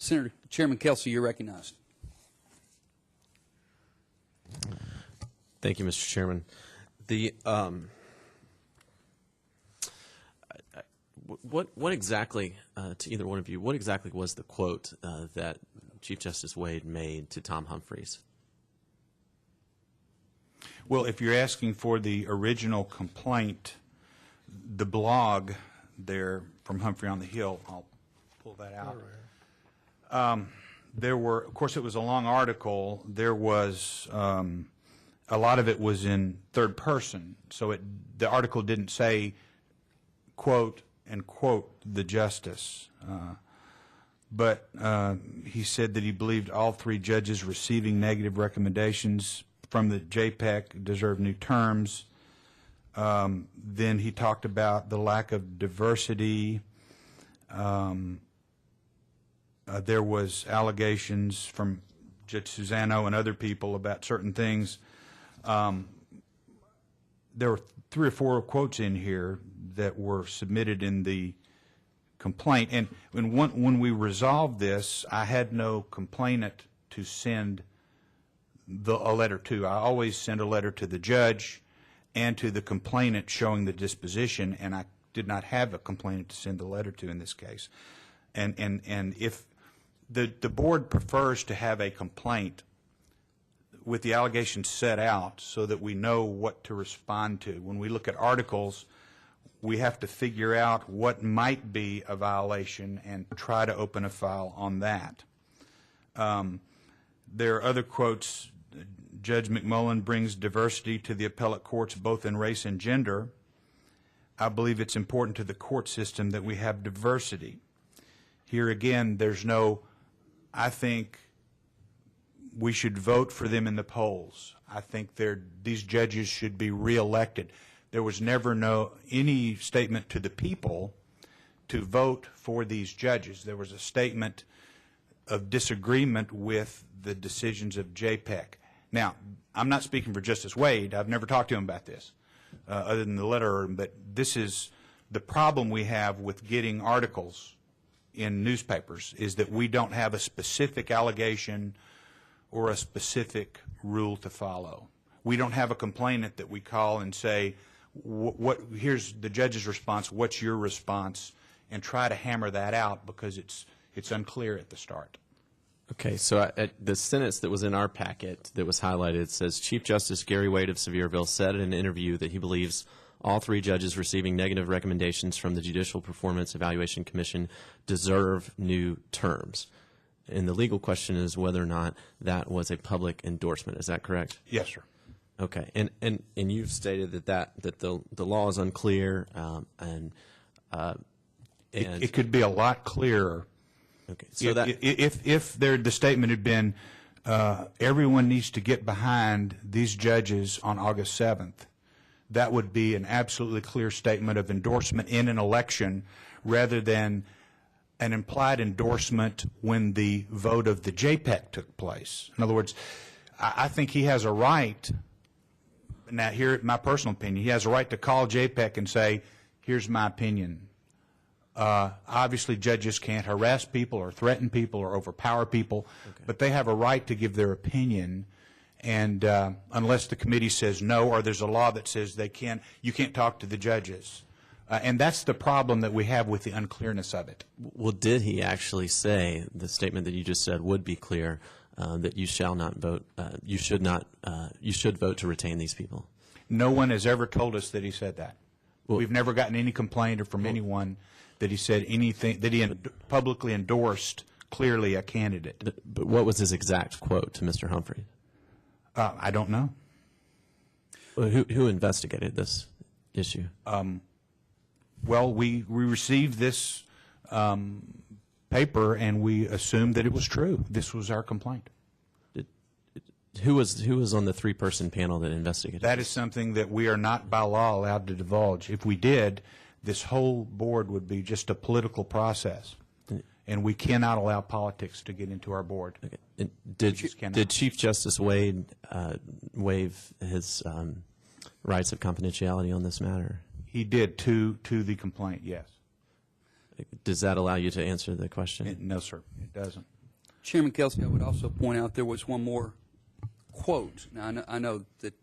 Senator Chairman Kelsey, you're recognized. Thank you, Mr. Chairman. The what exactly, to either one of you, what exactly was the quote that Chief Justice Wade made to Tom Humphreys? Well, if you're asking for the original complaint, the blog there from Humphrey on the Hill, I'll pull that out. There were, of course, it was a long article. There was a lot of it was in third person, so the article didn't say quote and quote the justice. But he said that he believed all three judges receiving negative recommendations from the JPEC deserve new terms. Then he talked about the lack of diversity. There was allegations from Judge Susano and other people about certain things. There were 3 or 4 quotes in here that were submitted in the complaint. And when we resolved this, I had no complainant to send a letter to. I always send a letter to the judge and to the complainant showing the disposition, and I did not have a complainant to send a letter to in this case. And if the board prefers to have a complaint with the allegations set out so that we know what to respond to. When we look at articles, we have to figure out what might be a violation and try to open a file on that. There are other quotes. Judge McMullen brings diversity to the appellate courts both in race and gender. I believe it's important to the court system that we have diversity. Here again, there's no, I think we should vote for them in the polls. I think these judges should be reelected. There was never any statement to the people to vote for these judges. There was a statement of disagreement with the decisions of JPEC. Now, I'm not speaking for Justice Wade. I've never talked to him about this, other than the letter, but this is the problem we have with getting articles in newspapers, is that we don't have a specific allegation or a specific rule to follow. We don't have a complainant that we call and say, here's the judge's response, what's your response, and try to hammer that out because it's unclear at the start. Okay, so the sentence that was in our packet that was highlighted says, Chief Justice Gary Wade of Sevierville said in an interview that he believes all 3 judges receiving negative recommendations from the Judicial Performance Evaluation Commission deserve new terms. And the legal question is whether or not that was a public endorsement. Is that correct? Yes, sir. Okay, and you've stated that the law is unclear, and it could be a lot clearer. Okay, so if the statement had been everyone needs to get behind these judges on August 7th, that would be an absolutely clear statement of endorsement in an election rather than an implied endorsement when the vote of the JPEC took place. In other words, I think he has a right, now here, my personal opinion, he has a right to call JPEC and say, here's my opinion. Obviously, judges can't harass people or threaten people or overpower people, but they have a right to give their opinion. And unless the committee says no, or there's a law that says you can't talk to the judges. And that's the problem that we have with the unclearness of it. Well, did he actually say, the statement that you just said would be clear, that you shall not vote, you should vote to retain these people? No one has ever told us that he said that. Well, we've never gotten any complaint from anyone that he said anything, that he publicly endorsed clearly a candidate. But what was his exact quote to Mr. Humphrey? I don't know. Well, who investigated this issue? Well, we received this paper and we assumed that it was true. This was our complaint. Who was on the 3-person panel that investigated? That is something that we are not by law allowed to divulge. If we did, this whole board would be just a political process, and we cannot allow politics to get into our board. Okay. Did Chief Justice Wade waive his rights of confidentiality on this matter? He did to the complaint, yes. Does that allow you to answer the question? No, sir, it doesn't. Chairman Kelsey, I would also point out there was one more quote. Now, I know that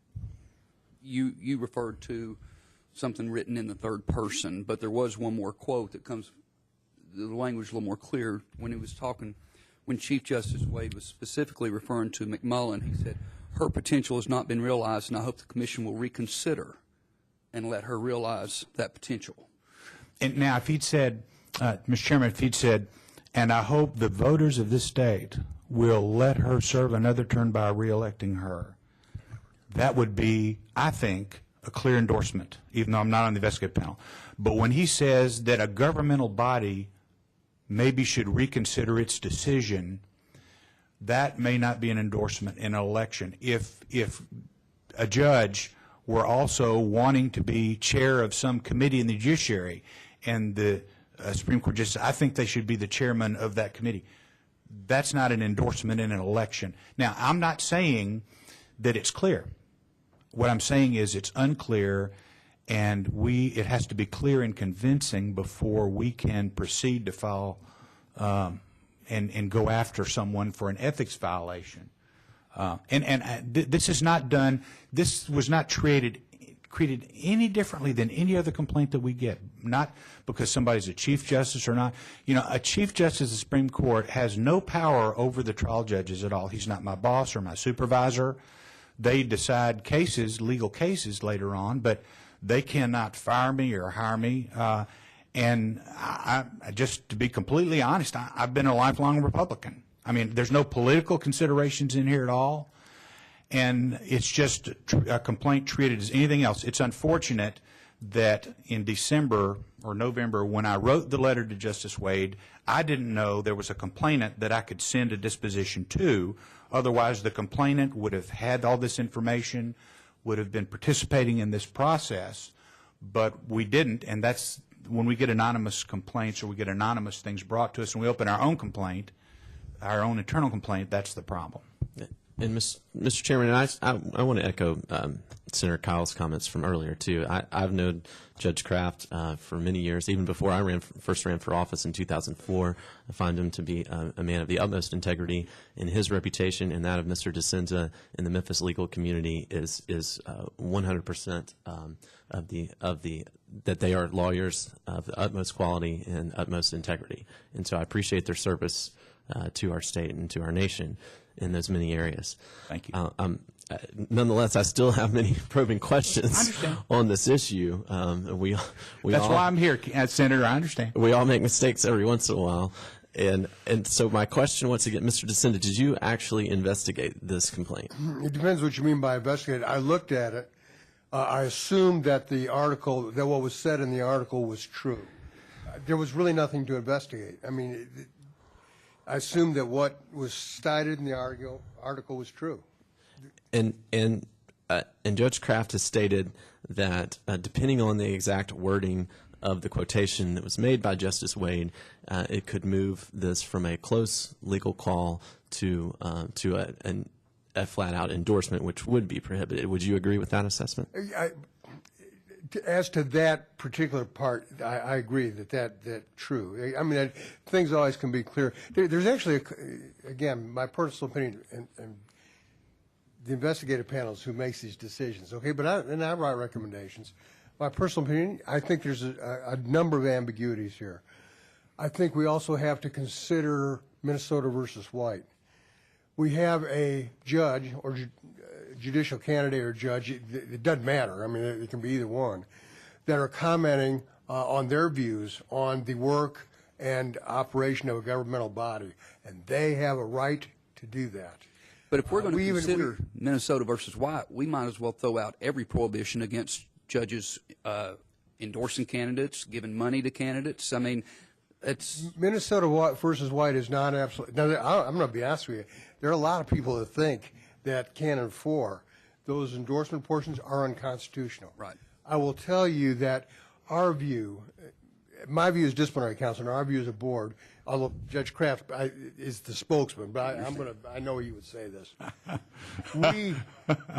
you referred to something written in the third person, but there was one more quote that comes, the language a little more clear when he was talking, when Chief Justice Wade was specifically referring to McMullen. He said, her potential has not been realized, and I hope the Commission will reconsider and let her realize that potential. And now, if he'd said, Mr. Chairman, if he'd said, and I hope the voters of this state will let her serve another term by re-electing her, that would be, I think, a clear endorsement, even though I'm not on the investigative panel. But when he says that a governmental body maybe should reconsider its decision, that may not be an endorsement in an election. If a judge were also wanting to be chair of some committee in the judiciary, and the Supreme Court justice, I think they should be the chairman of that committee. That's not an endorsement in an election. Now, I'm not saying that it's clear. What I'm saying is it's unclear, and it has to be clear and convincing before we can proceed to file and go after someone for an ethics violation. This is not done. This was not treated any differently than any other complaint that we get. Not because somebody's a chief justice or not. You know, a chief justice of the Supreme Court has no power over the trial judges at all. He's not my boss or my supervisor. They decide cases, legal cases later on, but they cannot fire me or hire me. And just to be completely honest, I've been a lifelong Republican. I mean, there's no political considerations in here at all. And it's just a complaint treated as anything else. It's unfortunate that in December or November, when I wrote the letter to Justice Wade, I didn't know there was a complainant that I could send a disposition to. Otherwise, the complainant would have had all this information, would have been participating in this process, but we didn't. And that's when we get anonymous complaints or we get anonymous things brought to us and we open our own complaint, our own internal complaint, that's the problem. And Mr. Chairman, I want to echo Senator Kyle's comments from earlier too. I've known Judge Kraft for many years, even before I first ran for office in 2004. I find him to be a man of the utmost integrity, and his reputation and that of Mr. Discenza in the Memphis legal community is 100% that they are lawyers of the utmost quality and utmost integrity. And so I appreciate their service to our state and to our nation in those many areas. Thank you. Nonetheless, I still have many probing questions on this issue. We That's why I'm here, Senator. I understand. We all make mistakes every once in a while. And so my question once again, Mr. Discenza, did you actually investigate this complaint? It depends what you mean by investigate. I looked at it. I assumed that the article, that what was said in the article was true. There was really nothing to investigate. I mean, I assumed that what was cited in the article was true. And Judge Kraft has stated that depending on the exact wording of the quotation that was made by Justice Wade, it could move this from a close legal call to a flat-out endorsement, which would be prohibited. Would you agree with that assessment? As to that particular part, I agree that's true. I mean, things always can be clear. There's actually, again, my personal opinion, and the investigative panels who makes these decisions, okay, but I write recommendations. My personal opinion, I think there's a number of ambiguities here. I think we also have to consider Minnesota versus White. We have a judge or judicial candidate or judge, it doesn't matter, I mean, it can be either one, that are commenting on their views on the work and operation of a governmental body, and they have a right to do that. But if we're going to consider Minnesota versus White, we might as well throw out every prohibition against judges endorsing candidates, giving money to candidates. I mean, it's Minnesota versus White is not absolute. Now, I'm going to be honest with you. There are a lot of people that think that Canon 4, those endorsement portions, are unconstitutional. Right. I will tell you that our view, my view is disciplinary counsel, and our view as a board, although Judge Kraft is the spokesman, but I know he would say this.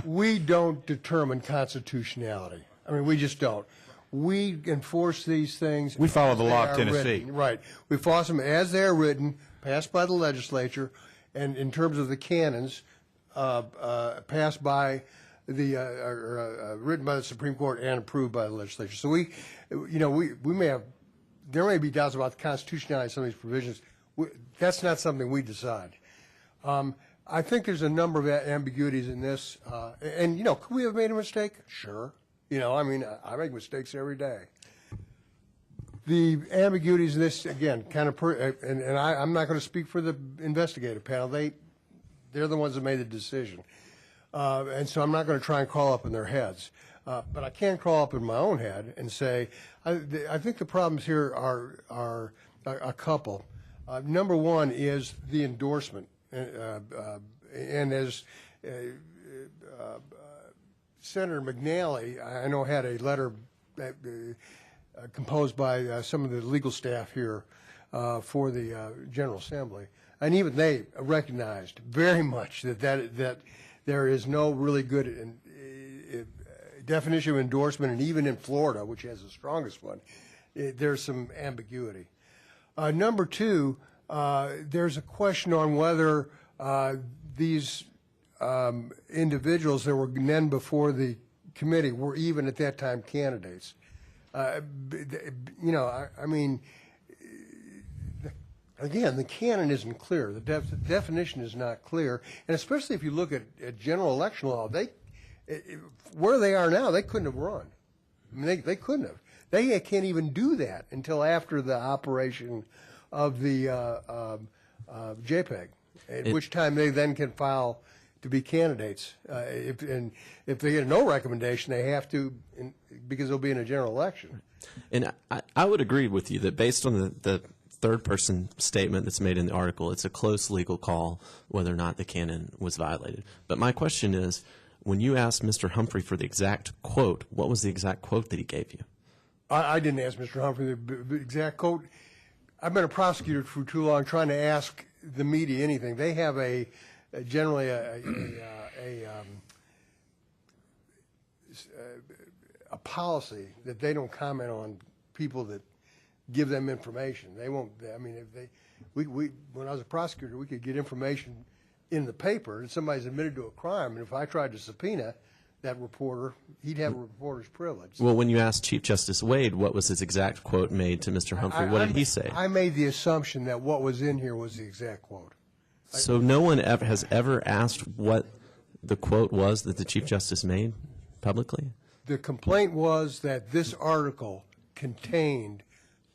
We don't determine constitutionality. I mean, we just don't. We enforce these things. We follow the law of Tennessee. Right. We enforce them as they are written, passed by the legislature, and in terms of the canons passed by the written by the Supreme Court and approved by the legislature. So we may have, there may be doubts about the constitutionality of some of these provisions. That's not something we decide. I think there's a number of ambiguities in this, and could we have made a mistake? Sure. I make mistakes every day. The ambiguities in this, again, kind of, I'm not going to speak for the investigative panel. They're the ones that made the decision. And so I'm not going to try and crawl up in their heads. But I can crawl up in my own head and say, I think the problems here are a couple. Number one is the endorsement. And as Senator McNally, I know, had a letter composed by some of the legal staff here for the General Assembly, and even they recognized very much that there is no really good definition of endorsement, and even in Florida, which has the strongest one, there's some ambiguity. Number two, there's a question on whether these individuals that were then before the committee were even at that time candidates. Again, the canon isn't clear. The definition is not clear, and especially if you look at general election law, where they are now, they couldn't have run. I mean, they couldn't have. They can't even do that until after the operation of the JPEG, at which time they then can file to be candidates. If they get no recommendation, they have to, because they'll be in a general election. And I would agree with you that based on the third-person statement that's made in the article, it's a close legal call whether or not the canon was violated. But my question is, when you asked Mr. Humphrey for the exact quote, what was the exact quote that he gave you? I didn't ask Mr. Humphrey the exact quote. I've been a prosecutor for too long trying to ask the media anything. They have generally a policy that they don't comment on people that give them information. They won't. I mean, when I was a prosecutor, we could get information in the paper, and somebody's admitted to a crime, and if I tried to subpoena that reporter, he'd have a reporter's privilege. Well, when you asked Chief Justice Wade what was his exact quote made to Mr. Humphrey, what did he say? I made the assumption that what was in here was the exact quote. So no one has ever asked what the quote was that the Chief Justice made publicly? The complaint was that this article contained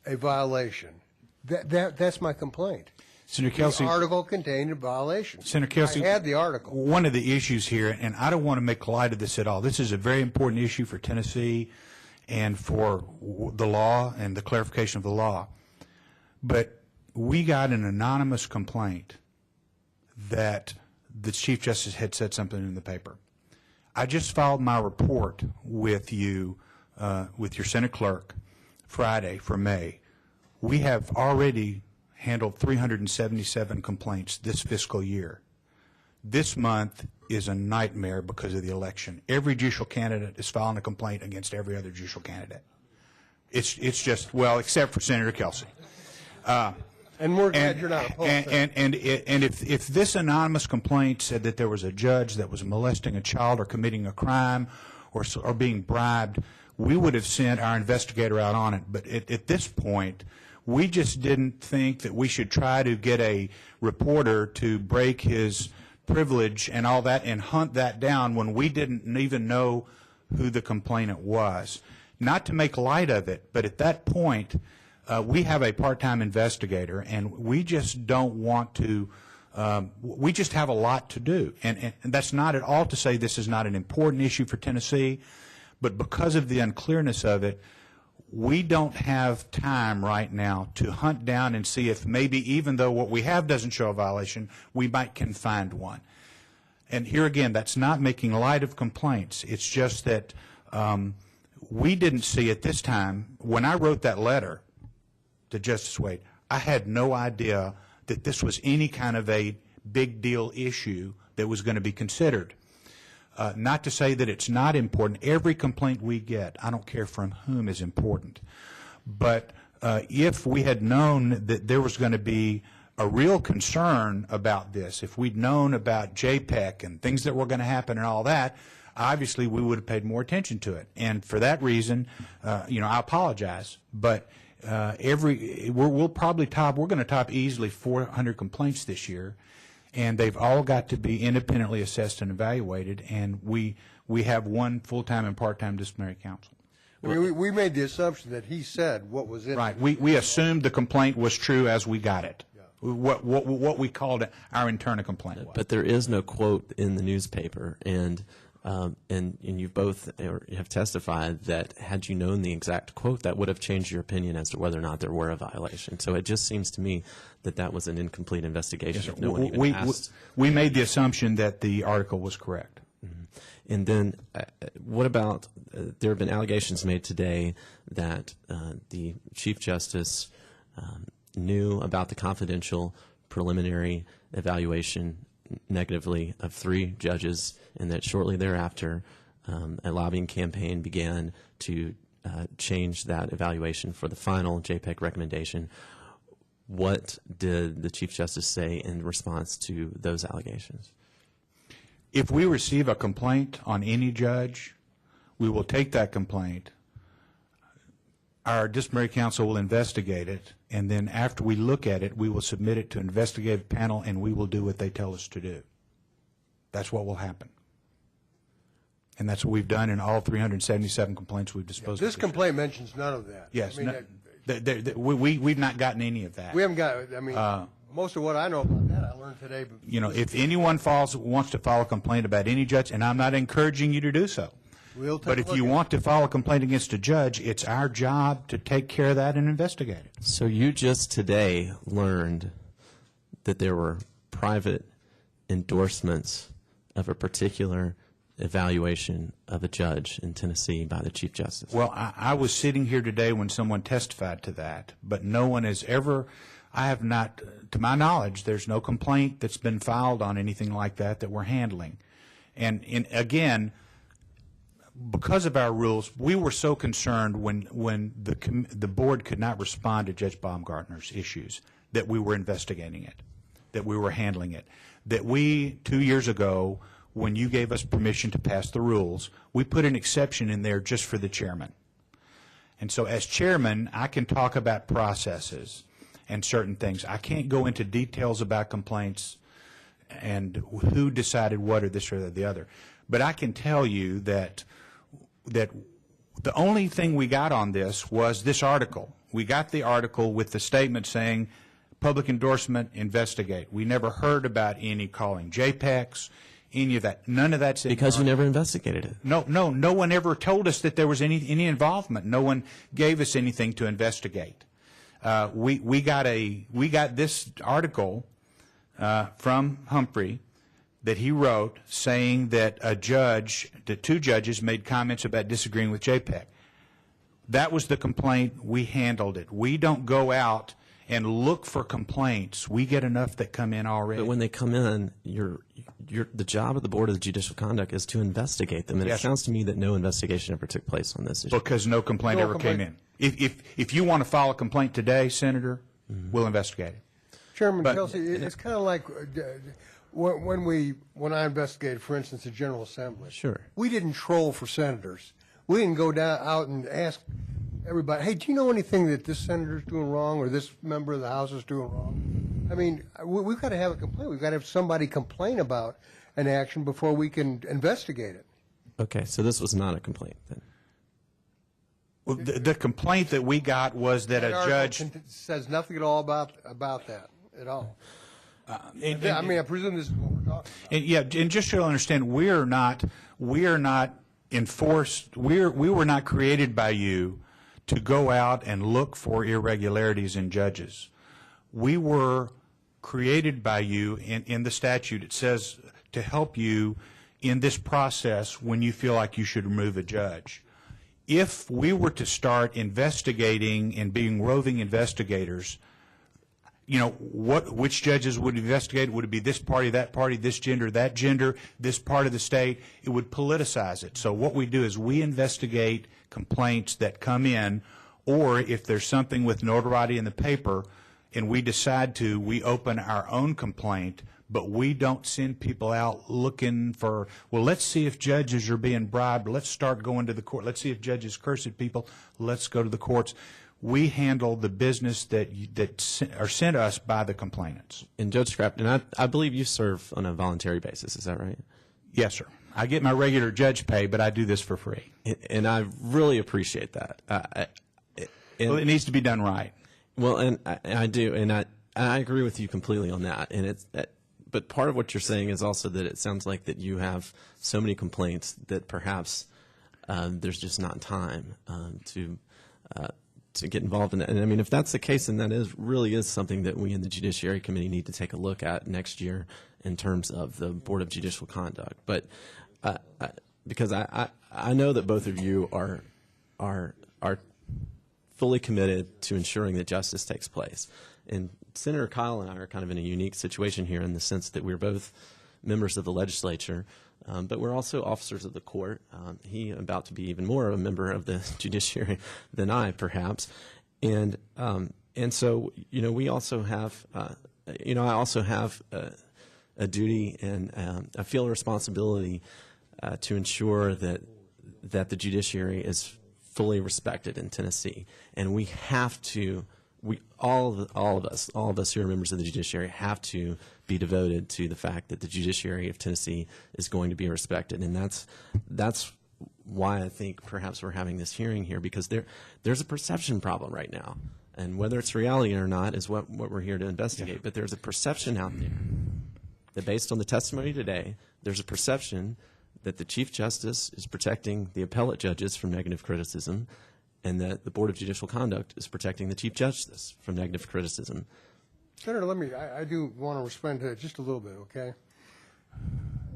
a violation. That's my complaint. Senator Kelsey, the article contained a violation. Senator Kelsey, I had the article. One of the issues here, and I don't want to make light of this at all, this is a very important issue for Tennessee and for the law and the clarification of the law. But we got an anonymous complaint that the Chief Justice had said something in the paper. I just filed my report with you, with your Senate clerk, Friday for May. We have already handled 377 complaints this fiscal year. This month is a nightmare because of the election. Every judicial candidate is filing a complaint against every other judicial candidate. It's just, well, except for Senator Kelsey. And we're glad you're not opposed. And if this anonymous complaint said that there was a judge that was molesting a child or committing a crime or being bribed, we would have sent our investigator out on it. But at this point, we just didn't think that we should try to get a reporter to break his privilege and all that and hunt that down when we didn't even know who the complainant was. Not to make light of it, but at that point, we have a part-time investigator, and we just don't want to, we just have a lot to do. And that's not at all to say this is not an important issue for Tennessee, but because of the unclearness of it, we don't have time right now to hunt down and see if maybe even though what we have doesn't show a violation, we can find one. And here again, that's not making light of complaints. It's just that we didn't see at this time, when I wrote that letter to Justice Wade, I had no idea that this was any kind of a big deal issue that was going to be considered. Not to say that it's not important. Every complaint we get, I don't care from whom, is important. But if we had known that there was going to be a real concern about this, if we'd known about JPEG and things that were going to happen and all that, obviously we would have paid more attention to it. And for that reason, you know, I apologize, but we're going to top easily 400 complaints this year, and they've all got to be independently assessed and evaluated, and we have one full-time and part-time disciplinary counsel. I mean, we made the assumption that he said what was in it. Right. We assumed the complaint was true as we got it. What we called it, our internal complaint was. But there is no quote in the newspaper, and you both have testified that had you known the exact quote, that would have changed your opinion as to whether or not there were a violation. So it just seems to me that that was an incomplete investigation. Yes, if no one even asked. We made the assumption that the article was correct. And then what about, there have been allegations made today that the Chief Justice knew about the confidential preliminary evaluation negatively of 3 judges, and that shortly thereafter a lobbying campaign began to change that evaluation for the final JPEG recommendation. What did the Chief Justice say in response to those allegations? If we receive a complaint on any judge, we will take that complaint. Our disciplinary counsel will investigate it, and then after we look at it, we will submit it to an investigative panel, and we will do what they tell us to do. That's what will happen. And that's what we've done in all 377 complaints we've disposed of. This complaint mentions none of that. Yes. I mean, We've not gotten any of that. we haven't got, I mean, most of what I know about that I learned today. You know, if anyone wants to file a complaint about any judge, and I'm not encouraging you to do so, We'll take but a if look you at want to file a complaint against a judge, it's our job to take care of that and investigate it. So you just today learned that there were private endorsements of a particular evaluation of a judge in Tennessee by the Chief Justice. Well, I was sitting here today when someone testified to that, but no one has ever, I have not, to my knowledge, there's no complaint that's been filed on anything like that that we're handling. And again, because of our rules, we were so concerned when the board could not respond to Judge Baumgartner's issues that we were investigating it, that we were handling it, that we, 2 years ago, when you gave us permission to pass the rules, we put an exception in there just for the chairman. And so as chairman, I can talk about processes and certain things. I can't go into details about complaints and who decided what or this or the other. But I can tell you that the only thing we got on this was this article. We got the article with the statement saying, public endorsement, investigate. We never heard about any calling JPEGs, any of that. None of that's in Because you never investigated it. No one ever told us that there was any involvement. No one gave us anything to investigate. We got this article from Humphrey that he wrote saying that the 2 judges made comments about disagreeing with JPEG. That was the complaint. We handled it. We don't go and look for complaints. We get enough that come in already. But when they come in, the job of the Board of Judicial Conduct is to investigate them. And Yes. It sounds to me that no investigation ever took place on this issue. Because no complaint ever came in. If you want to file a complaint today, Senator, we'll investigate it. Chairman But- Kelsey, it's kind of like when I investigated, for instance, the General Assembly. Sure. We didn't troll for senators. We didn't go out and ask everybody, hey, do you know anything that this senator's doing wrong or this member of the House is doing wrong? I mean, we've got to have a complaint. We've got to have somebody complain about an action before we can investigate it. Okay, so this was not a complaint then. Well, the complaint that we got was that a judge. Says nothing at all about that at all. I presume this is what we're talking about. And just so you'll understand, we are not enforced. We were not created by you to go out and look for irregularities in judges. We were created by you in the statute. It says to help you in this process when you feel like you should remove a judge. If we were to start investigating and being roving investigators, which judges would investigate? Would it be this party, this gender, that gender, this part of the state? It would politicize it. So what we do is we investigate complaints that come in, or if there's something with notoriety in the paper, and we decide to, we open our own complaint, but we don't send people out looking for, well, let's see if judges are being bribed. Let's start going to the court. Let's see if judges curse at people. Let's go to the courts. We handle the business that are sent us by the complainants. And Judge Scrapton, I believe you serve on a voluntary basis. Is that right? Yes, sir. I get my regular judge pay, but I do this for free. And I really appreciate that. Well, it needs to be done right. Well, and I do, and I agree with you completely on that. And but part of what you're saying is also that it sounds like that you have so many complaints that perhaps there's just not time to get involved in it. And I mean, if that's the case, then that really is something that we in the Judiciary Committee need to take a look at next year in terms of the Board of Judicial Conduct. But because I know that both of you are fully committed to ensuring that justice takes place. And Senator Kyle and I are kind of in a unique situation here in the sense that we're both members of the legislature, but we're also officers of the court. He about to be even more a member of the judiciary than I, perhaps. And so, we also have, I also have a duty and I feel a responsibility to ensure that the judiciary is fully respected in Tennessee, and we have to. All of us who are members of the judiciary have to be devoted to the fact that the judiciary of Tennessee is going to be respected, and that's why I think perhaps we're having this hearing here, because there's a perception problem right now, and whether it's reality or not is what we're here to investigate. Yeah. But there's a perception out there that, based on the testimony today, there's a perception that the Chief Justice is protecting the appellate judges from negative criticism, and that the Board of Judicial Conduct is protecting the Chief Justice from negative criticism. Senator, I do want to respond to that just a little bit, okay?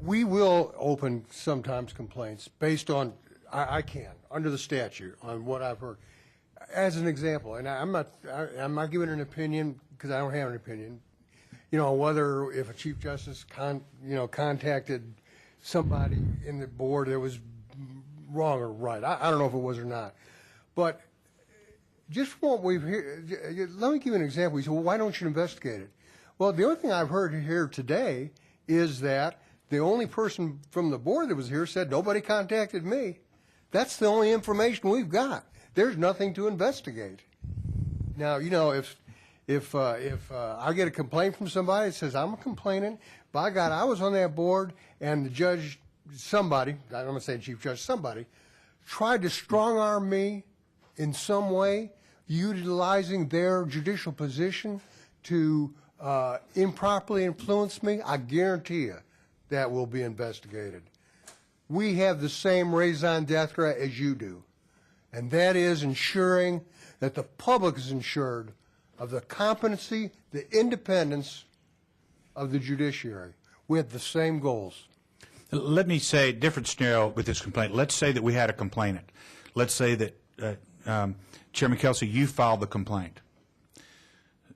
We will open sometimes complaints based on, I can, under the statute, on what I've heard. As an example, and I'm not giving an opinion because I don't have an opinion, whether if a Chief Justice contacted somebody in the board that was wrong or right. I don't know if it was or not. But just from what we've heard, let me give you an example. You say, well, why don't you investigate it? Well, the only thing I've heard here today is that the only person from the board that was here said nobody contacted me. That's the only information we've got. There's nothing to investigate. Now, if I get a complaint from somebody that says I'm a complainant, by God, I was on that board, and the judge, somebody, I'm going to say Chief Judge, somebody, tried to strong-arm me in some way, utilizing their judicial position to improperly influence me, I guarantee you that will be investigated. We have the same raison d'etre as you do, and that is ensuring that the public is ensured of the competency, the independence of the judiciary. We have the same goals. Let me say a different scenario with this complaint. Let's say that we had a complainant. Let's say that Chairman Kelsey, you filed the complaint.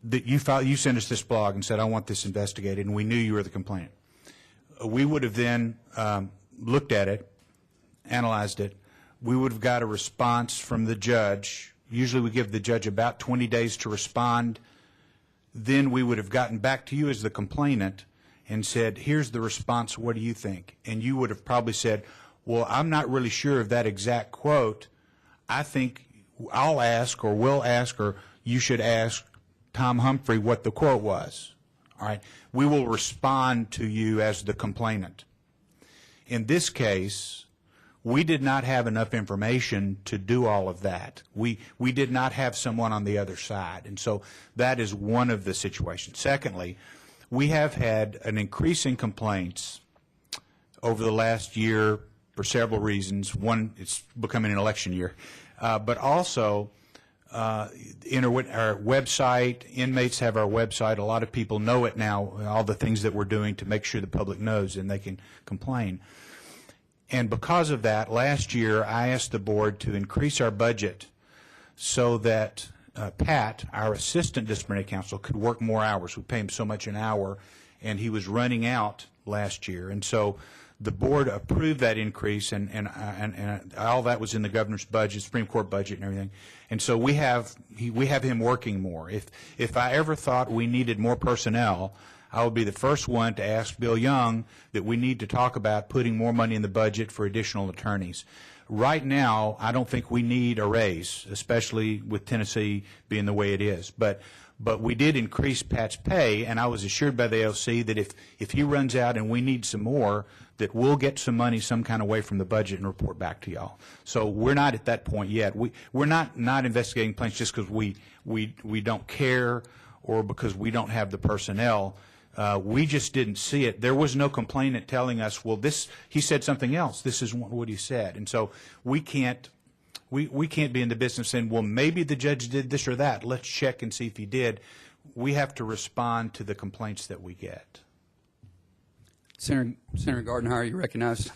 That you sent us this blog and said, I want this investigated, and we knew you were the complainant. We would have then looked at it, analyzed it. We would have got a response from the judge. Usually we give the judge about 20 days to respond. Then we would have gotten back to you as the complainant and said, here's the response, what do you think? And you would have probably said, well, I'm not really sure of that exact quote. I think I'll ask or will ask or you should ask Tom Humphrey what the quote was. All right? We will respond to you as the complainant. In this case, we did not have enough information to do all of that. We did not have someone on the other side. And so that is one of the situations. Secondly, we have had an increase in complaints over the last year for several reasons. One, it's becoming an election year. But also, our website, inmates have our website. A lot of people know it now, all the things that we're doing to make sure the public knows and they can complain. And because of that, last year I asked the board to increase our budget so that Pat, our assistant disciplinary counsel, could work more hours. We pay him so much an hour, and he was running out last year. And so The board approved that increase, and all that was in the governor's budget, Supreme Court budget, and everything. And so we have him working more. If I ever thought we needed more personnel, I would be the first one to ask Bill Young that we need to talk about putting more money in the budget for additional attorneys. Right now, I don't think we need a raise, especially with Tennessee being the way it is. But we did increase Pat's pay, and I was assured by the AOC that if he runs out and we need some more, that we'll get some money some kind of way from the budget and report back to y'all. So we're not at that point yet. We're not investigating claims just because we don't care or because we don't have the personnel. We just didn't see it. There was no complainant telling us, well, he said something else. This is what he said. And so we can't be in the business saying, well, maybe the judge did this or that. Let's check and see if he did. We have to respond to the complaints that we get. Senator Gardenhire, you recognized.